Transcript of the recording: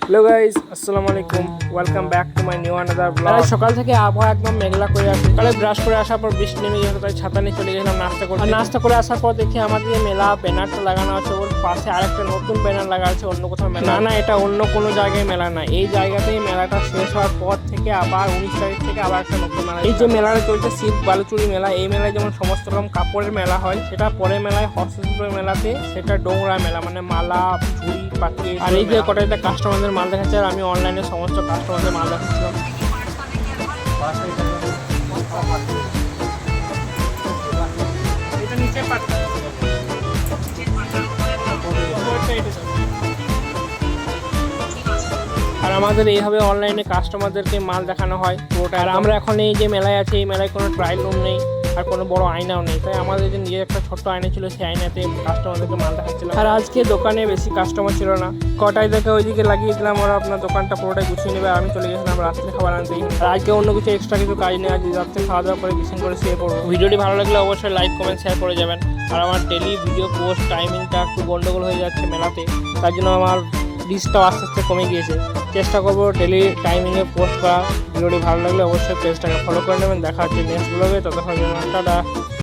Hello guys, আসসালামু আলাইকুম। Welcome back to my new another blog. সকাল থেকে আবহাওয়া একদম মেঘলা করে আছে। সকালে ব্রাশ করে আসার পর বৃষ্টি নেমে গেল, তাই ছাতা নিয়ে চলে গেলাম নাস্তা করতে। নাস্তা করে আসার পর দেখি আমাদের যে মেলা ব্যানারটা লাগানো আছে, ওর পাশে আরেকটা নতুন ব্যানার লাগা আছে অন্য কোথাও মেলা। না, এটা অন্য কোনো জায়গায় মেলা না, এই জায়গাতেই মেলাটা শেষ হওয়ার পর থেকে আবার 19 তারিখ থেকে আবার একটা নতুন মেলা। এই যে মেলাটা চলছে সিল্ক বালুচুরি মেলা, এই মেলায় যেমন সমস্ত রকম কাপড়ের মেলা হয়, সেটা পরের মেলায় হস্তশিল্পের মেলাতে সেটা ডোংরা মেলা, মানে মালা, ঝুড়ি, পাখি। আর এই যে কটাইতে কাস্টমারদের মাল দেখাচ্ছে, আর আমি অনলাইনে সমস্ত কাস্টমারদের মাল দেখাচ্ছিলাম। আর আমাদের এইভাবে অনলাইনে কাস্টমারদেরকে মাল দেখানো হয় পুরোটা। আর আমরা এখন এই যে মেলায় আছি, এই মেলায় কোনো ট্রায়াল রুম নেই আর কোনো বড় আয়নাও নেই, তাই আমাদের যে নিজের একটা ছোট্ট আয়না ছিল, সেই আয়নাতে কাস্টমারদেরকে মাল দেখাচ্ছিলাম। আর আজকে দোকানে বেশি কাস্টমার ছিল না, কটাই দেখে ওইদিকে লাগিয়ে দিলাম, ওরা আপনার দোকানটা পুরোটাই গুছিয়ে নেবে। আমি চলে গেছিলাম রাত্রে খাবার আনতেই। আর আজকে অন্য কিছু এক্সট্রা কিছু কাজ নেই, আজ রাত্রে খাওয়া দাওয়া করে বিছান করে শুয়ে পড়বো। ভিডিওটি ভালো লাগলে অবশ্যই লাইক, কমেন্ট, শেয়ার করে যাবেন। আর আমার ডেলি ভিডিও পোস্ট টাইমিংটা একটু গন্ডগোল হয়ে যাচ্ছে মেলাতে, তার জন্য আমার রিচটাও আস্তে আস্তে কমে গিয়েছে। চেষ্টা করবো ডেলি টাইমিংয়ে পোস্ট করা। ভিডিওটি ভালো লাগলে অবশ্যই পেজটাকে ফলো করে নেবেন। দেখা হচ্ছে নেক্সট ব্লগে, ততক্ষণ টাটা।